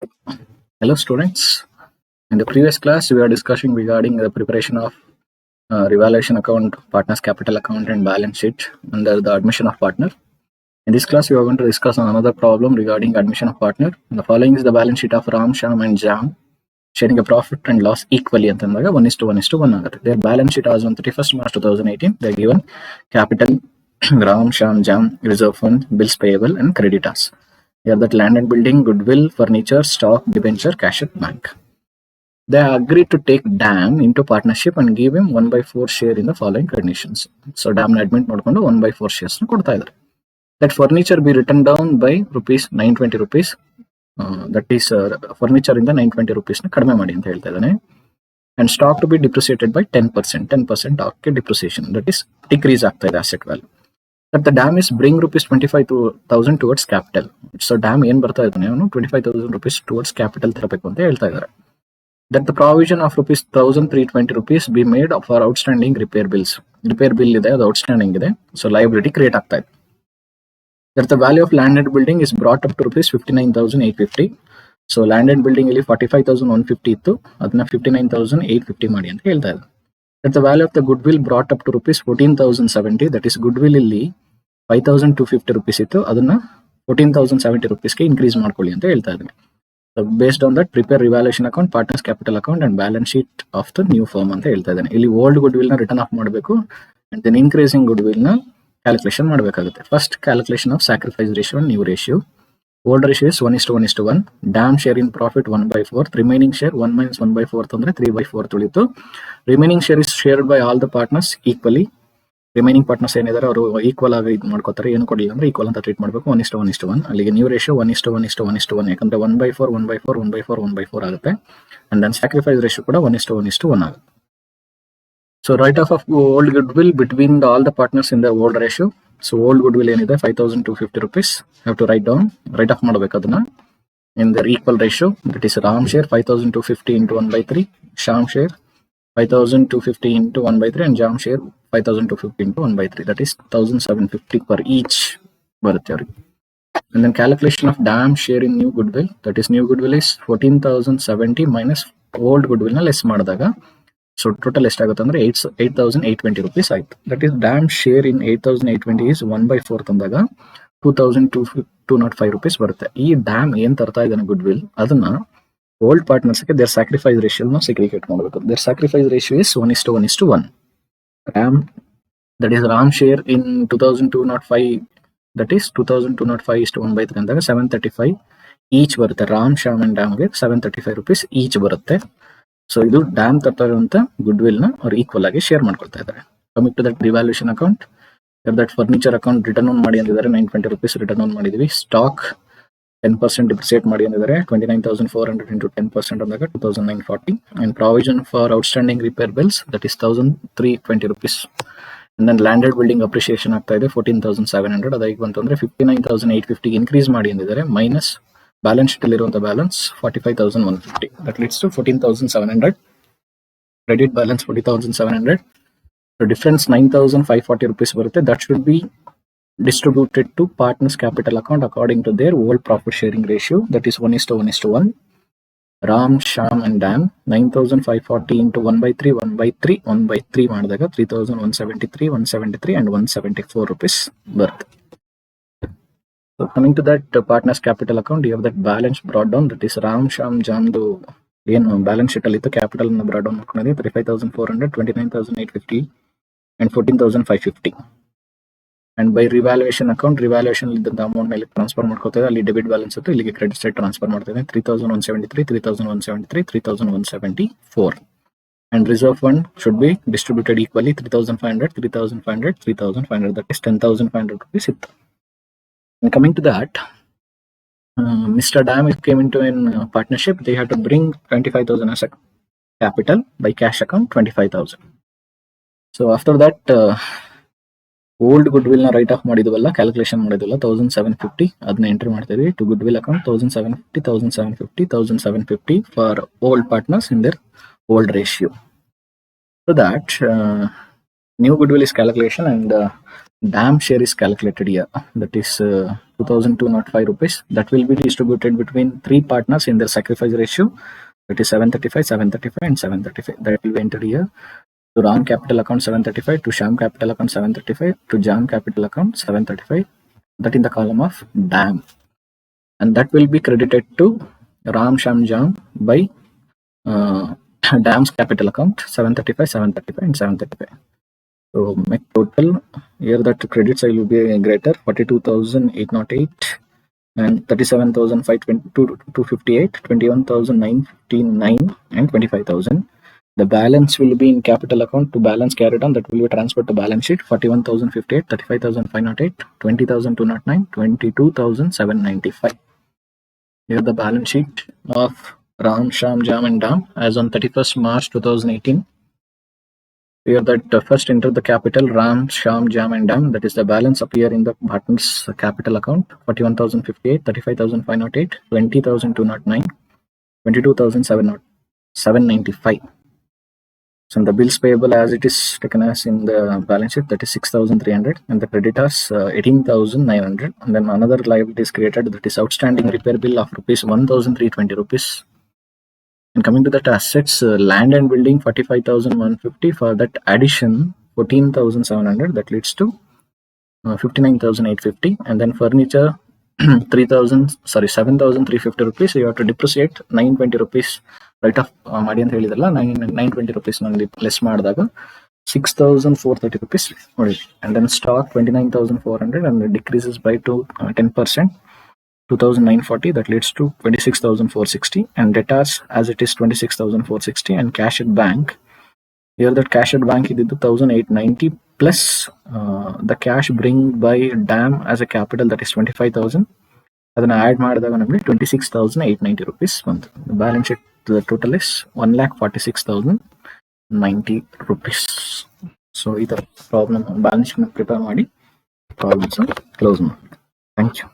Hello students. In the previous class, we are discussing regarding the preparation of revaluation account, partners capital account and balance sheet under the admission of partner. In this class, we are going to discuss on another problem regarding admission of partner. The following is the balance sheet of Ram, Shyam and Jam sharing a profit and loss equally ಅಂತಂದಾಗ 1:1 ಆಗುತ್ತೆ. Their balance sheet as on 31st March 2018, they are given capital, Ram, Shyam, Jam, reserve fund, bills payable and creditors. Here that land and building, goodwill, furniture, stock, debenture, cash at bank. They agreed to take DAM into partnership and give him 1/4 share in the following conditions. So DAM admit ಮಾಡ್ಕೊಂಡು 1/4 shares ಕೊಡ್ತಾ ಇದ್ದಾರೆ. That furniture be written down by rupees 920 rupees. That is furniture ಇಂದ 920 rupees ನ ಕಡಿಮೆ ಮಾಡಿ ಅಂತ ಹೇಳ್ತಾ ಇದ್ದಾನೆ. And stock to be depreciated by 10%. 10% stock depreciation. That is decrease ಆಗ್ತಾ ಇದೆ asset value. That the dam is bring rupees 25,000 towards capital. So dam ಏನ್ ಬರ್ತಾ ಇದ್ದಾನೆ ಅವನು 25,000 rupees towards capital ತರಬೇಕು ಅಂತ ಹೇಳ್ತಾ ಇದ್ದಾರೆ. That the provision of rupees 1,320 rupees be made for outstanding repair bills. Repair bill ಇದೆ, ಅದು outstanding ಇದೆ. So liability create ಆಗ್ತಾ ಇದೆ. That the value of land and building is brought up to rupees 59,850. So land and building ಇಲ್ಲಿ 45,150 ಇತ್ತು, ಅದನ್ನ 59,850 ಮಾಡಿ ಅಂತ ಹೇಳ್ತಾ ಇದ್ದಾರೆ. That the value of the goodwill brought up to rupees 14,070. That is goodwill ಇಲ್ಲಿ 5,250 rupees ಇತ್ತು, ಅದನ್ನ 14,070 rupees ಗೆ ಇನ್ಕ್ರೀಸ್ ಮಾಡ್ಕೊಳ್ಳಿ ಅಂತ ಹೇಳ್ತಾ ಇದ್ದೀನಿ. So based on that, prepare revaluation account, partners capital account and balance sheet of the new firm ಅಂತ ಹೇಳ್ತಾ ಇದ್ದಾನೆ. ಇಲ್ಲಿ ಓಲ್ಡ್ ಗುಡ್ವಿಲ್ ನ ರಿಟರ್ನ್ ಆಫ್ ಮಾಡಬೇಕು ಅಂಡ್ ದೆನ್ ಇನ್ಕ್ರೀಸಿಂಗ್ ಗುಡ್ವಿಲ್ ನ ಕ್ಯಾಲ್ಕುಲೇಷನ್ ಮಾಡಬೇಕಾಗುತ್ತೆ. First calculation of sacrifice ratio and new ratio. Old ratio is 1:1:1. Dam share in profit 1/4. Remaining share 1 - 1/4 ಅಂದ್ರೆ 3/4 ತುಳಿತು. Remaining share is shared by all the partners equally. Remaining partners ಏನಿದ್ದಾರೆ ಅವರು equal ಆಗಿ ಇದು ಮಾಡ್ಕೋತಾರೆ, ಏನು ಕೊಡಲಿಲ್ಲ ಅಂದ್ರೆ ಈಕ್ವಲ್ ಅಂತ ಟ್ರೀಟ್ ಮಾಡಬೇಕು. 1:1:1. ಅಲ್ಲಿಗೆ ನ್ಯೂ ರೇಷಿಯೋ 1:1:1, ಯಾಕಂದ್ರೆ 1/4 1/4 1/4 1/4 ಆಗುತ್ತೆ. ಅಂಡ್ ದೆನ್ ಸ್ಯಾಕ್ರಿಫೈಸ್ ರೇಷಿಯೋ ಕೂಡ 1:1:1 ಆಗುತ್ತೆ. So write off old goodwill between all the partners in the old ratio. So old goodwill ಏನಿದೆ 5,250 rupees have to write down, write off ಮಾಡಬೇಕು ಅದನ್ನ in their equal ratio. That is Ram share 5,250 into 1/3, Shyam share 5,250 into 1/3 and Jam share 5,250 into 1/3. That is 1,750 per each ಬರುತ್ತೆ ಅವ್ರಿಗೆ. And then calculation of DAM share in new goodwill. That is new goodwill is 14,070 minus old goodwill ನ less ಮಾಡಿದಾಗ so total ಎಷ್ಟಾಗುತ್ತೆ ಅಂದ್ರೆ 8,820 rupees ಆಯ್ತು. That is DAM share in 8,820 is 1/4 ತಂದಾಗ 2,205 rupees ಬರುತ್ತೆ. ಈ ಡ್ಯಾಮ್ ಏನ್ ತರ್ತಾ ಇದ್ದಾನೆ ಗುಡ್ವಿಲ್, ಅದನ್ನ ಓಲ್ಡ್ ಪಾರ್ಟ್ನರ್ಸ್ ಗೆ ದೇರ್ ಸ್ಯಾಕ್ರಿಫೈಸ್ ರೇಷಿಯೋ ಸೆಗ್ರಿಗೇಟ್ ಮಾಡಬೇಕು. Their sacrifice ratio is 1:1:1. That is Ram share in 2,205, that is 2,205 is to 1/3 ಅಂದಾಗ 735 ಈಚ್ ಬರುತ್ತೆ. ರಾಮ್, ಶ್ಯಾಮ್ ಅಂಡ್ ಡ್ಯಾಮ್ಗೆ 735 rupees ಈಚ್ ಬರುತ್ತೆ. ಸೊ ಇದು ಡ್ಯಾಮ್ ತರ್ತಾ ಇರುವಂತ ಗುಡ್ವಿಲ್ ನ ಅವ್ರು ಈಕ್ವಲ್ ಆಗಿ ಶೇರ್ ಮಾಡ್ಕೊಳ್ತಾ ಇದ್ದಾರೆ. Coming to that revaluation account, that furniture account return on ಮಾಡಿ ಅಂದಿದ್ದಾರೆ 920 rupees ರಿಟರ್ನ್ ಆನ್ ಮಾಡಿದೀವಿ. ಸ್ಟಾಕ್ 10% ಡಿಪ್ರಿಸಿಯೇಟ್ ಮಾಡಿ ಅಂದಿದ್ದಾರೆ 29,400 into 10% ಅಂದಾಗ 2,940. and provision for outstanding repair bills, that is 1,320 rupees. and then landed building appreciation ಆಗ್ತಾ ಇದೆ 14,700. ಅದಾಗಿ ಬಂತಂದ್ರೆ 59,850 ಇನ್ಕ್ರೀಸ್ ಮಾಡಿ ಅಂದಿದ್ದಾರೆ ಮೈನಸ್ ಬ್ಯಾಲೆನ್ಸ್ ಶೀಟ್ ಅಲ್ಲಿರುವಂತ balance 45,150. that leads to 14,700. Credit balance 40,700. so difference 9,540 rupees ಬರುತ್ತೆ. that should be distributed to partners capital account according to their old profit sharing ratio, that is 1:1:1. Ram, Shyam and Dam 9,540 into 1/3 1/3 1/3 ಮಾಡಿದಾಗ 3,173 173 and 174 rupees ಬರುತ್ತೆ. So coming to that partners capital account, you have that balance brought down, that is Ram, Shyam, Jamdu ಏನು balance sheet ಅಲ್ಲಿ ಇತ್ತು capital ಅನ್ನು brought down ಮಾಡ್ಕೊಂಡಿದ್ದೀವಿ 35,400 29,850 and 14,550. And by revaluation account, revaluation ಇದ್ದಂತ amount ಮೇಲೆ transfer ಮಾಡ್ಕೋತೇವೆ. ಅಲ್ಲಿ debit balance ಇತ್ತು, ಇಲ್ಲಿಗೆ ಕ್ರೆಡಿಟ್ ಸೈಡ್ ಟ್ರಾನ್ಸ್ಫರ್ ಮಾಡ್ತೇವೆ 3,173 3,173 3,174. and reserve fund should be distributed equally 3,500 3,500 3,500, that is 10,500 rupees ಇತ್ತು. and coming to that, Mr. Dam came into a partnership. They had to bring 25,000 as a capital by cash account 25,000. so after that old goodwill ನ write off ಮಾಡಿದ್ವಲ್ಲ, calculation ಮಾಡಿದ್ವಲ್ಲ 1,750 ಅದನ್ನ entry ಮಾಡ್ತೀವಿ to goodwill account 1,750 1,750 1,750 for old partners in their old ratio. So that new goodwill is calculation, and dam share is calculated here. That is 2,205 rupees. That will be distributed between 3 partners in their sacrifice ratio. That is 735, 735, and 735. That will be entered here. To Ram capital account 735, to Sham capital account 735, to Jam capital account 735. That in the column of dam, and that will be credited to Ram, Sham, Jam by dam's capital account 735, 735, and 735. So make total here that credit side will be greater 42,808 and 37,528, 21,959, and 25,000. The balance will be in capital account to balance carried on, that will be transferred to balance sheet 41,058, 35,508, 20,209, 22,795. Here the balance sheet of Ram, Sham, Jam, and Dam as on 31st March 2018. Here that first enter the capital Ram, Sham, Jam, and Dam. That is the balance appear in the partner's capital account 41,058, 35,508, 20,209, 22,795. So the bills payable as it is taken as in the balance sheet, that is 6,300, and the creditors 18,900. And then another liability is created, that is outstanding repair bill of rupees 1,320 rupees. And coming to that assets, land and building 45,150. For that addition 14,700, that leads to 59,850. And then furniture 7,350 rupees. You have to depreciate 920 rupees. Right of ಮಾಡಿ ಅಂತ ಹೇಳಿದ್ರಲ್ಲ 920 rupees ನಲ್ಲಿ less ಮಾಡಿದಾಗ 6,430 rupees ಉಳಿಯುತ್ತೆ. And then stock 29,400 and it decreases by 10%, 2,940. That leads to 26,460. And debtors as it is 26,460. And cash at bank, here that cash at bank is 1,890 plus the cash bring by dam as a capital, that is 25,000. ಅದನ್ನ add ಮಾಡಿದಾಗ ನಮಗೆ 26,890 rupees ಬಂತು. Balance sheet total is 1,46,090 rupees. So ಈ ತರ problem balance sheet prepare ಮಾಡಿ problems close ಮಾಡಿ. Thank you.